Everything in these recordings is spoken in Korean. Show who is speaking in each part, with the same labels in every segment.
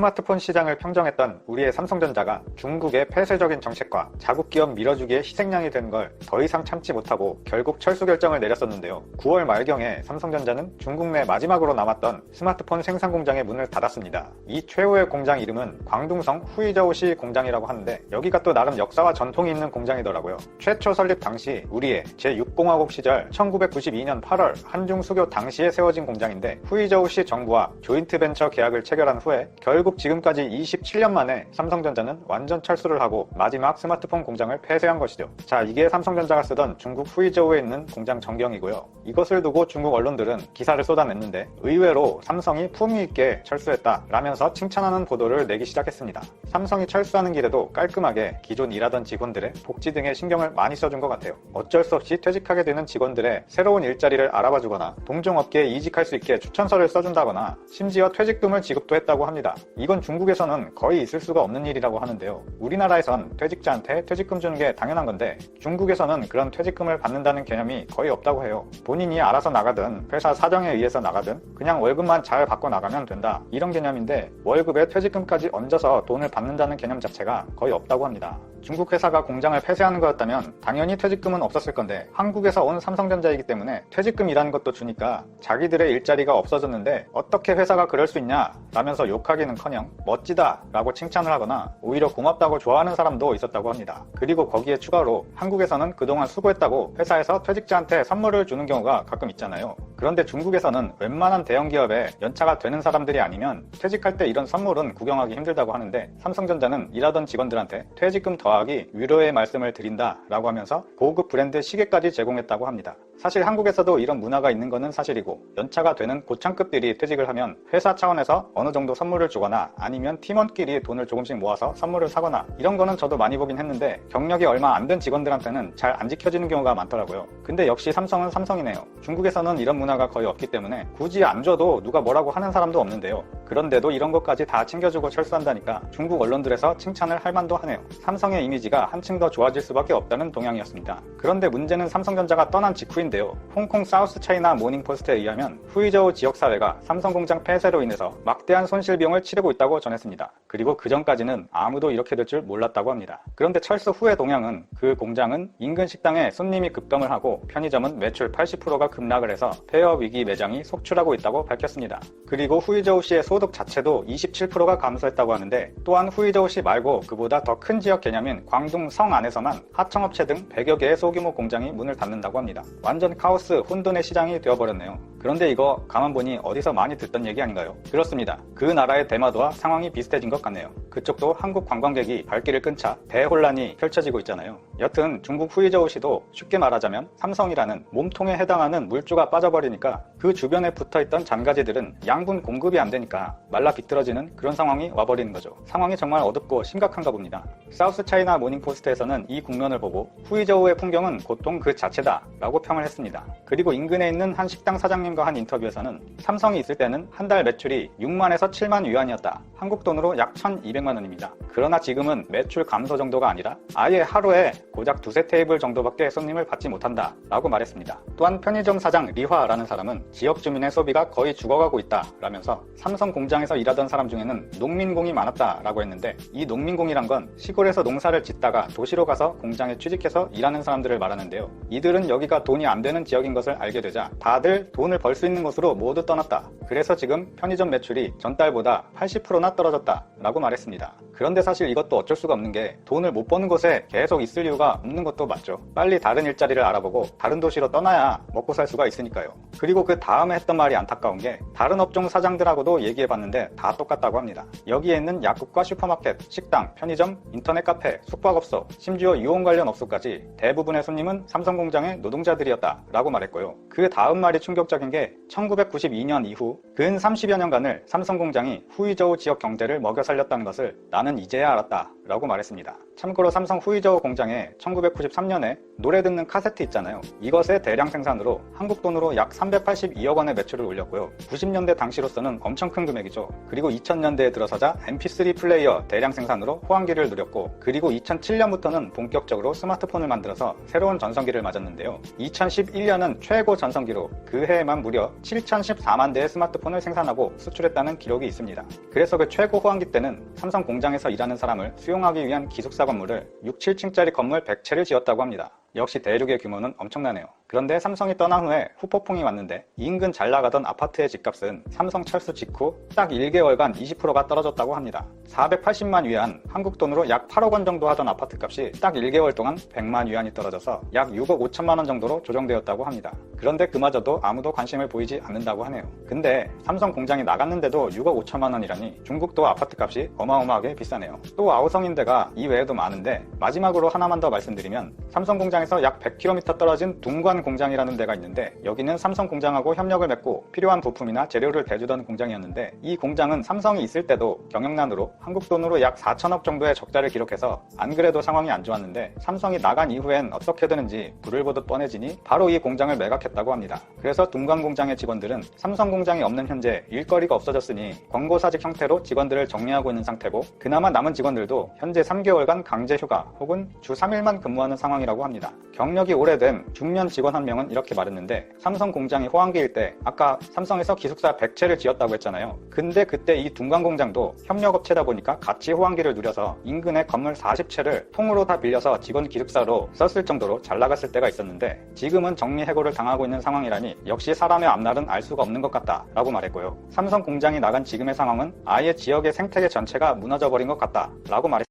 Speaker 1: 스마트폰 시장을 평정했던 우리의 삼성전자가 중국의 폐쇄적인 정책과 자국 기업 밀어주기에 희생양이 된 걸 더 이상 참지 못하고 결국 철수 결정을 내렸었는데요. 9월 말경에 삼성전자는 중국 내 마지막으로 남았던 스마트폰 생산 공장의 문을 닫았습니다. 이 최후의 공장 이름은 광둥성 후이저우시 공장이라고 하는데 여기가 또 나름 역사와 전통이 있는 공장이더라고요. 최초 설립 당시 우리의 제6공화국 시절 1992년 8월 한중 수교 당시에 세워진 공장인데 후이저우시 정부와 조인트 벤처 계약을 체결한 후에 결국 지금까지 27년 만에 삼성전자는 완전 철수를 하고 마지막 스마트폰 공장을 폐쇄한 것이죠. 자, 이게 삼성전자가 쓰던 중국 후이저우에 있는 공장 전경이고요. 이것을 두고 중국 언론들은 기사를 쏟아냈는데 의외로 삼성이 품위 있게 철수했다 라면서 칭찬하는 보도를 내기 시작했습니다. 삼성이 철수하는 길에도 깔끔하게 기존 일하던 직원들의 복지 등에 신경을 많이 써준 것 같아요. 어쩔 수 없이 퇴직하게 되는 직원들의 새로운 일자리를 알아봐주거나 동종업계에 이직할 수 있게 추천서를 써준다거나 심지어 퇴직금을 지급도 했다고 합니다. 이건 중국에서는 거의 있을 수가 없는 일이라고 하는데요. 우리나라에선 퇴직자한테 퇴직금 주는 게 당연한 건데 중국에서는 그런 퇴직금을 받는다는 개념이 거의 없다고 해요. 본인이 알아서 나가든 회사 사정에 의해서 나가든 그냥 월급만 잘 받고 나가면 된다, 이런 개념인데 월급에 퇴직금까지 얹어서 돈을 받는다는 개념 자체가 거의 없다고 합니다. 중국 회사가 공장을 폐쇄하는 거였다면 당연히 퇴직금은 없었을 건데 한국에서 온 삼성전자이기 때문에 퇴직금이라는 것도 주니까 자기들의 일자리가 없어졌는데 어떻게 회사가 그럴 수 있냐 라면서 욕하기는커녕 멋지다 라고 칭찬을 하거나 오히려 고맙다고 좋아하는 사람도 있었다고 합니다. 그리고 거기에 추가로 한국에서는 그동안 수고했다고 회사에서 퇴직자한테 선물을 주는 경우가 가끔 있잖아요. 그런데 중국에서는 웬만한 대형기업에 연차가 되는 사람들이 아니면 퇴직할 때 이런 선물은 구경하기 힘들다고 하는데 삼성전자는 일하던 직원들한테 퇴직금 더하기 위로의 말씀을 드린다 라고 하면서 고급 브랜드 시계까지 제공했다고 합니다. 사실 한국에서도 이런 문화가 있는 것은 사실이고 연차가 되는 고창급들이 퇴직을 하면 회사 차원에서 어느 정도 선물을 주거나 아니면 팀원끼리 돈을 조금씩 모아서 선물을 사거나 이런 거는 저도 많이 보긴 했는데 경력이 얼마 안 된 직원들한테는 잘 안 지켜지는 경우가 많더라고요. 근데 역시 삼성은 삼성이네요. 중국에서는 이런 문화가 거의 없기 때문에 굳이 안 줘도 누가 뭐라고 하는 사람도 없는데요. 그런데도 이런 것까지 다 챙겨주고 철수한다니까 중국 언론들에서 칭찬을 할 만도 하네요. 삼성의 이미지가 한층 더 좋아질 수밖에 없다는 동향이었습니다. 그런데 문제는 삼성전자가 떠난 직후인데요. 홍콩 사우스 차이나 모닝포스트에 의하면 후이저우 지역사회가 삼성 공장 폐쇄로 인해서 막대한 손실 비용을 치르고 있다고 전했습니다. 그리고 그 전까지는 아무도 이렇게 될 줄 몰랐다고 합니다. 그런데 철수 후의 동향은 그 공장은 인근 식당에 손님이 급감을 하고 편의점은 매출 80%가 급락을 해서 폐업 위기 매장이 속출하고 있다고 밝혔습니다. 그리고 후이저우시의 소득 자체도 27%가 감소했다고 하는데 또한 후이저우시 말고 그보다 더 큰 지역 개념인 광둥성 안에서만 하청업체 등 100여 개의 소규모 공장이 문을 닫는다고 합니다. 완전 카오스 혼돈의 시장이 되어버렸네요. 그런데 이거 가만 보니 어디서 많이 듣던 얘기 아닌가요? 그렇습니다. 그 나라의 대마도와 상황이 비슷해진 것 같네요. 그쪽도 한국 관광객이 발길을 끈차 대혼란이 펼쳐지고 있잖아요. 여튼 중국 후이저우시도 쉽게 말하자면 삼성이라는 몸통에 해당하는 물주가 빠져버리니까 그 주변에 붙어있던 잔가지들은 양분 공급이 안 되니까 말라 비틀어지는 그런 상황이 와버리는 거죠. 상황이 정말 어둡고 심각한가 봅니다. 사우스 차이나 모닝포스트에서는 이 국면을 보고 후이저우의 풍경은 고통 그 자체다 라고 평을 했습니다. 그리고 인근에 있는 한 식당 사장님과 한 인터뷰에서는 삼성이 있을 때는 한 달 매출이 6만에서 7만 위안이었다. 한국 돈으로 약 1,200만 원입니다. 그러나 지금은 매출 감소 정도가 아니라 아예 하루에 고작 두세 테이블 정도밖에 손님을 받지 못한다 라고 말했습니다. 또한 편의점 사장 리화라는 사람은 지역 주민의 소비가 거의 죽어가고 있다 라면서 삼성 공장에서 일하던 사람 중에는 농민공이 많았다 라고 했는데 이 농민공이란 건 시골에서 농사를 짓다가 도시로 가서 공장에 취직해서 일하는 사람들을 말하는데요. 이들은 여기가 돈이 안 되는 지역인 것을 알게 되자 다들 돈을 벌 수 있는 곳으로 모두 떠났다. 그래서 지금 편의점 매출이 전달보다 80%나 떨어졌다 라고 말했습니다. 그런데 사실 이것도 어쩔 수가 없는 게 돈을 못 버는 곳에 계속 있을 이유가 없는 것도 맞죠. 빨리 다른 일자리를 알아보고 다른 도시로 떠나야 먹고 살 수가 있으니까요. 그리고 그 다음에 했던 말이 안타까운 게 다른 업종 사장들하고도 얘기해봤는데 다 똑같다고 합니다. 여기에 있는 약국과 슈퍼마켓, 식당, 편의점, 인터넷 카페, 숙박업소, 심지어 유흥 관련 업소까지 대부분의 손님은 삼성공장의 노동자들이었다 라고 말했고요. 그 다음 말이 충격적인 게 1992년 이후 근 30여 년간을 삼성공장이 후이저우 지역 경제를 먹여 살렸다는 것을 나는 이제야 알았다 라고 말했습니다. 참고로 삼성 후이저우 공장에 1993년에 노래 듣는 카세트 있잖아요. 이것의 대량 생산으로 한국 돈으로 약 382억 원의 매출을 올렸고요. 90년대 당시로서는 엄청 큰 금액이죠. 그리고 2000년대에 들어서자 MP3 플레이어 대량 생산으로 호황기를 누렸고 그리고 2007년부터는 본격적으로 스마트폰을 만들어서 새로운 전성기를 맞았는데요. 2011년은 최고 전성기로 그 해에만 무려 7014만 대의 스마트폰을 생산하고 수출했다는 기록이 있습니다. 그래서 그 중국의 최고 호황기 때는 삼성 공장에서 일하는 사람을 수용하기 위한 기숙사 건물을 6, 7층짜리 건물 100채를 지었다고 합니다. 역시 대륙의 규모는 엄청나네요. 그런데 삼성이 떠난 후에 후폭풍이 왔는데 인근 잘 나가던 아파트의 집값은 삼성 철수 직후 딱 1개월간 20%가 떨어졌다고 합니다. 480만 위안, 한국 돈으로 약 8억 원 정도 하던 아파트 값이 딱 1개월 동안 100만 위안이 떨어져서 약 6억 5천만 원 정도로 조정되었다고 합니다. 그런데 그마저도 아무도 관심을 보이지 않는다고 하네요. 근데 삼성 공장이 나갔는데도 6억 5천만 원이라니 중국도 아파트 값이 어마어마하게 비싸네요. 또 아우성인 데가 이 외에도 많은데 마지막으로 하나만 더 말씀드리면 삼성 공장에서 약 100km 떨어진 둥관 공장이라는 데가 있는데 여기는 삼성 공장하고 협력을 맺고 필요한 부품이나 재료를 대주던 공장이었는데 이 공장은 삼성이 있을 때도 경영난으로 한국 돈으로 약 4천억 정도의 적자를 기록해서 안 그래도 상황이 안 좋았는데 삼성이 나간 이후엔 어떻게 되는지 불을 보듯 뻔해지니 바로 이 공장을 매각했다고 합니다. 그래서 둥관 공장의 직원들은 삼성 공장이 없는 현재 일거리가 없어졌으니 권고사직 형태로 직원들을 정리하고 있는 상태고 그나마 남은 직원들도 현재 3개월간 강제 휴가 혹은 주 3일만 근무하는 상황이라고 합니다. 경력이 오래된 중년 직원 한 명은 이렇게 말했는데 삼성 공장이 호황기일 때 아까 삼성에서 기숙사 100채를 지었다고 했잖아요. 근데 그때 이 둥관 공장도 협력업체다 보니까 같이 호황기를 누려서 인근의 건물 40채를 통으로 다 빌려서 직원 기숙사로 썼을 정도로 잘 나갔을 때가 있었는데 지금은 정리해고를 당하고 있는 상황이라니 역시 사람의 앞날은 알 수가 없는 것 같다 라고 말했고요. 삼성 공장이 나간 지금의 상황은 아예 지역의 생태계 전체가 무너져버린 것 같다 라고 말했습니다.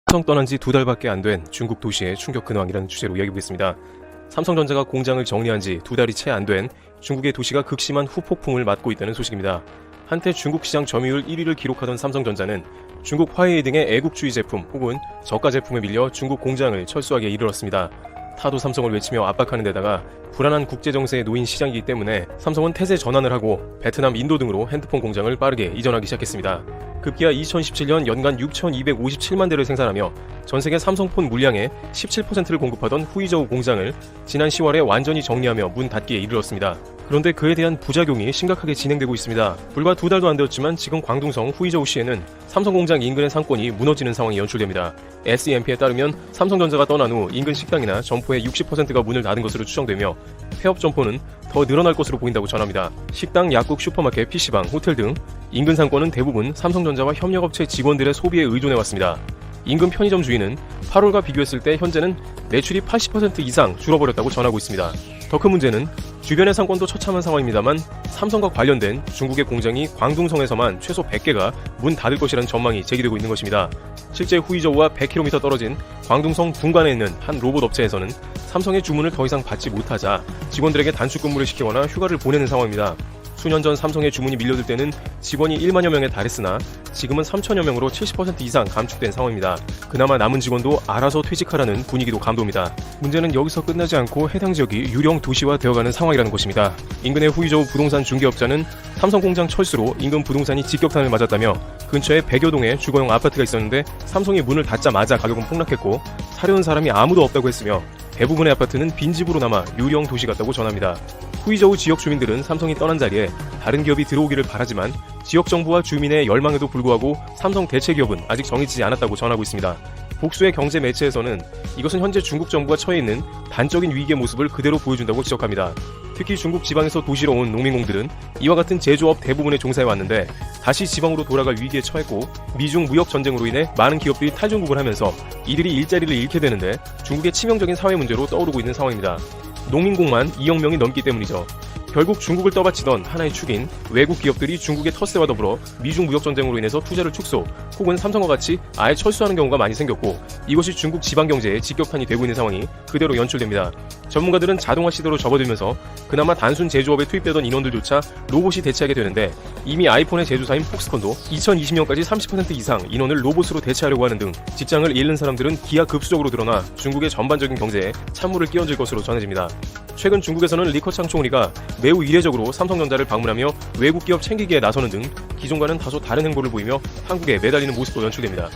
Speaker 2: 삼성 떠난 지 2달밖에 안 된 중국 도시의 충격 근황이라는 주제로 이야기해보겠습니다. 삼성전자가 공장을 정리한 지 2달이 채 안 된 중국의 도시가 극심한 후폭풍을 맞고 있다는 소식입니다. 한때 중국 시장 점유율 1위를 기록하던 삼성전자는 중국 화웨이 등의 애국주의 제품 혹은 저가 제품에 밀려 중국 공장을 철수하기에 이르렀습니다. 타도 삼성을 외치며 압박하는 데다가 불안한 국제정세에 놓인 시장이기 때문에 삼성은 태세 전환을 하고 베트남, 인도 등으로 핸드폰 공장을 빠르게 이전하기 시작했습니다. 급기야 2017년 연간 6,257만 대를 생산하며 전세계 삼성폰 물량의 17%를 공급하던 후이저우 공장을 지난 10월에 완전히 정리하며 문 닫기에 이르렀습니다. 그런데 그에 대한 부작용이 심각하게 진행되고 있습니다. 불과 2달도 안 되었지만 지금 광둥성 후이저우시에는 삼성 공장 인근의 상권이 무너지는 상황이 연출됩니다. SEMP에 따르면 삼성전자가 떠난 후 인근 식당이나 점포의 60%가 문을 닫은 것으로 추정되며 폐업 점포는 더 늘어날 것으로 보인다고 전합니다. 식당, 약국, 슈퍼마켓, PC방, 호텔 등 인근 상권은 대부분 삼성전자와 협력업체 직원들의 소비에 의존해왔습니다. 인근 편의점 주인은 8월과 비교했을 때 현재는 매출이 80% 이상 줄어버렸다고 전하고 있습니다. 더 큰 문제는 주변의 상권도 처참한 상황입니다만 삼성과 관련된 중국의 공장이 광둥성에서만 최소 100개가 문 닫을 것이라는 전망이 제기되고 있는 것입니다. 실제 후이저우와 100km 떨어진 광둥성 둥관에 있는 한 로봇 업체에서는 삼성의 주문을 더 이상 받지 못하자 직원들에게 단축 근무를 시키거나 휴가를 보내는 상황입니다. 수년 전 삼성의 주문이 밀려들 때는 직원이 1만여 명에 달했으나 지금은 3천여 명으로 70% 이상 감축된 상황입니다. 그나마 남은 직원도 알아서 퇴직하라는 분위기도 감돕니다. 문제는 여기서 끝나지 않고 해당 지역이 유령 도시화 되어가는 상황이라는 것입니다. 인근의 후이저우 부동산 중개업자는 삼성 공장 철수로 인근 부동산이 직격탄을 맞았다며 근처에 100여 동의 주거용 아파트가 있었는데 삼성이 문을 닫자마자 가격은 폭락했고 사려는 사람이 아무도 없다고 했으며 대부분의 아파트는 빈집으로 남아 유령 도시 같다고 전합니다. 후이저우 지역 주민들은 삼성이 떠난 자리에 다른 기업이 들어오기를 바라지만 지역 정부와 주민의 열망에도 불구하고 삼성 대체 기업은 아직 정해지지 않았다고 전하고 있습니다. 복수의 경제 매체에서는 이것은 현재 중국 정부가 처해 있는 단적인 위기의 모습을 그대로 보여준다고 지적합니다. 특히 중국 지방에서 도시로 온 농민공들은 이와 같은 제조업 대부분에 종사해왔는데 다시 지방으로 돌아갈 위기에 처했고 미중 무역 전쟁으로 인해 많은 기업들이 탈중국을 하면서 이들이 일자리를 잃게 되는데 중국의 치명적인 사회 문제로 떠오르고 있는 상황입니다. 농민공만 2억 명이 넘기 때문이죠. 결국 중국을 떠받치던 하나의 축인 외국 기업들이 중국의 텃세와 더불어 미중 무역 전쟁으로 인해서 투자를 축소 혹은 삼성과 같이 아예 철수하는 경우가 많이 생겼고 이것이 중국 지방 경제에 직격탄이 되고 있는 상황이 그대로 연출됩니다. 전문가들은 자동화 시대로 접어들면서 그나마 단순 제조업에 투입되던 인원들조차 로봇이 대체하게 되는데 이미 아이폰의 제조사인 폭스콘도 2020년까지 30% 이상 인원을 로봇으로 대체하려고 하는 등 직장을 잃는 사람들은 기하급수적으로 늘어나 중국의 전반적인 경제에 찬물을 끼얹을 것으로 전해집니다. 최근 중국에서는 리커창 총리가 매우 이례적으로 삼성전자를 방문하며 외국 기업 챙기기에 나서는 등 기존과는 다소 다른 행보를 보이며 한국에 매달리는 모습도 연출됩니다.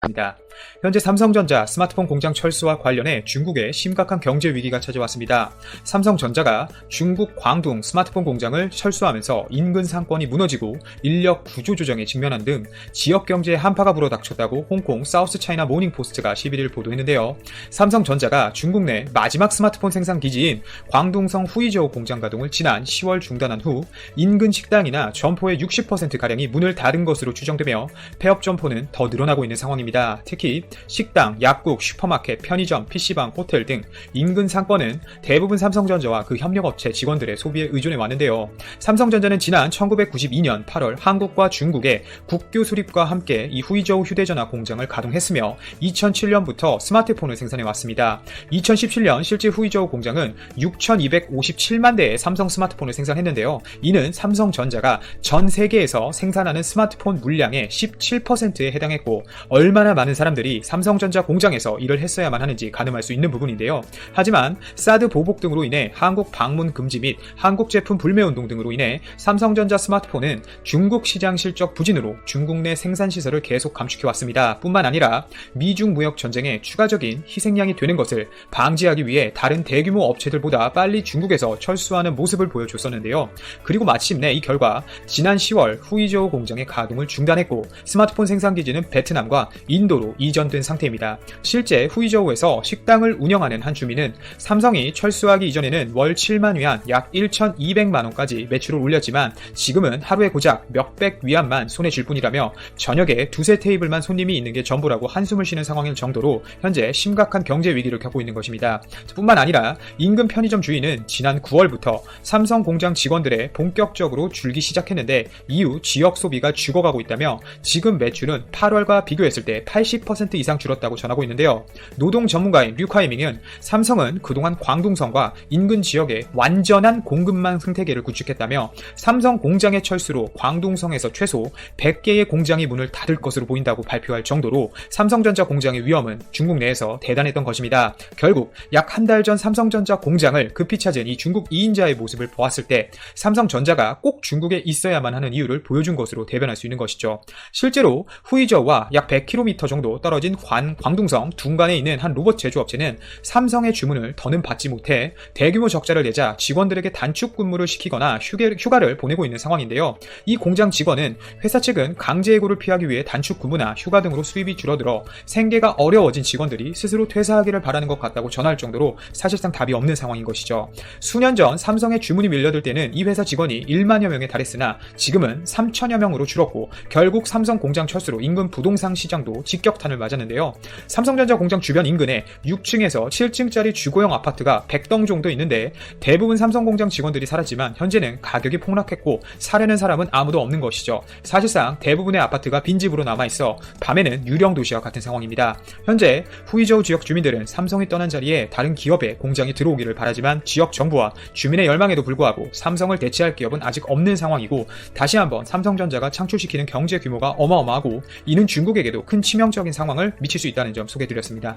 Speaker 3: 있습니다. 현재 삼성전자 스마트폰 공장 철수와 관련해 중국에 심각한 경제 위기가 찾아왔습니다. 삼성전자가 중국 광둥 스마트폰 공장을 철수하면서 인근 상권이 무너지고 인력 구조 조정에 직면한 등 지역 경제에 한파가 불어닥쳤다고 홍콩 사우스 차이나 모닝포스트가 11일 보도했는데요. 삼성전자가 중국 내 마지막 스마트폰 생산 기지인 광둥성 후이저우 공장 가동을 지난 10월 중단한 후 인근 식당이나 점포의 60%가량이 문을 닫은 것으로 추정되며 폐업 점포는 더 늘어나고 있는 상황입니다. 특히 식당, 약국, 슈퍼마켓, 편의점, PC방, 호텔 등 인근 상권은 대부분 삼성전자와 그 협력업체 직원들의 소비에 의존해 왔는데요. 삼성전자는 지난 1992년 8월 한국과 중국의 국교 수립과 함께 이 후이저우 휴대전화 공장을 가동했으며 2007년부터 스마트폰을 생산해 왔습니다. 2017년 실제 후이저우 공장은 6,257만 대의 삼성 스마트폰을 생산했는데요. 이는 삼성전자가 전 세계에서 생산하는 스마트폰 물량의 17%에 해당했고 얼마나 많은 사람들이 삼성전자 공장에서 일을 했어야만 하는지 가늠할 수 있는 부분인데요. 하지만 사드 보복 등으로 인해 한국 방문 금지 및 한국 제품 불매 운동 등으로 인해 삼성전자 스마트폰은 중국 시장 실적 부진으로 중국 내 생산 시설을 계속 감축해왔습니다. 뿐만 아니라 미중 무역 전쟁에 추가적인 희생양이 되는 것을 방지하기 위해 다른 대규모 업체들보다 빨리 중국에서 철수하는 모습을 보여줬었는데요. 그리고 마침내 이 결과 지난 10월 후이저우 공장의 가동을 중단했고 스마트폰 생산 기지는 베트남과 인도로 이전된 상태입니다. 실제 후이저우에서 식당을 운영하는 한 주민은 삼성이 철수하기 이전에는 월 7만 위안 약 1,200만 원까지 매출을 올렸지만 지금은 하루에 고작 몇백 위안만 손에 쥘 뿐이라며 저녁에 두세 테이블만 손님이 있는 게 전부라고 한숨을 쉬는 상황일 정도로 현재 심각한 경제 위기를 겪고 있는 것입니다. 뿐만 아니라 인근 편의점 주인은 지난 9월부터 삼성 공장 직원들의 본격적으로 줄기 시작했는데 이후 지역 소비가 죽어가고 있다며 지금 매출은 8월과 비교했을 때 80% 이상 줄었다고 전하고 있는데요. 노동 전문가인 류카이밍은 삼성은 그동안 광둥성과 인근 지역에 완전한 공급망 생태계를 구축했다며 삼성 공장의 철수로 광둥성에서 최소 100개의 공장이 문을 닫을 것으로 보인다고 발표할 정도로 삼성전자 공장의 위험은 중국 내에서 대단했던 것입니다. 결국 약 한 달 전 삼성전자 공장을 급히 찾은 이 중국 2인자의 모습을 보았을 때 삼성전자가 꼭 중국에 있어야만 하는 이유를 보여준 것으로 대변할 수 있는 것이죠. 실제로 후이저우와 약 100km 정도 떨어진 광둥성 둥간에 있는 한 로봇 제조업체는 삼성의 주문을 더는 받지 못해 대규모 적자를 내자 직원들에게 단축 근무를 시키거나 휴가를 보내고 있는 상황인데요. 이 공장 직원은 회사 측은 강제해고를 피하기 위해 단축 근무나 휴가 등으로 수입이 줄어들어 생계가 어려워진 직원들이 스스로 퇴사하기를 바라는 것 같다고 전할 정도로 사실상 답이 없는 상황인 것이죠. 수년 전 삼성의 주문이 밀려들 때는 이 회사 직원이 1만여 명에 달했으나 지금은 3천여 명으로 줄었고 결국 삼성 공장 철수로 인근 부동산 시장도 직격탄을 맞았는데요. 삼성전자 공장 주변 인근에 6층에서 7층짜리 주거용 아파트가 100동 정도 있는데 대부분 삼성 공장 직원들이 살았지만 현재는 가격이 폭락했고 사려는 사람은 아무도 없는 것이죠. 사실상 대부분의 아파트가 빈집으로 남아있어 밤에는 유령 도시와 같은 상황입니다. 현재 후이저우 지역 주민들은 삼성이 떠난 자리에 다른 기업의 공장이 들어오기를 바라지만 지역 정부와 주민의 열망에도 불구하고 삼성을 대체할 기업은 아직 없는 상황이고 다시 한번 삼성전자가 창출시키는 경제 규모가 어마어마하고 이는 중국에게도 큰 치명적인 상황을 미칠 수 있다는 점 소개해드렸습니다.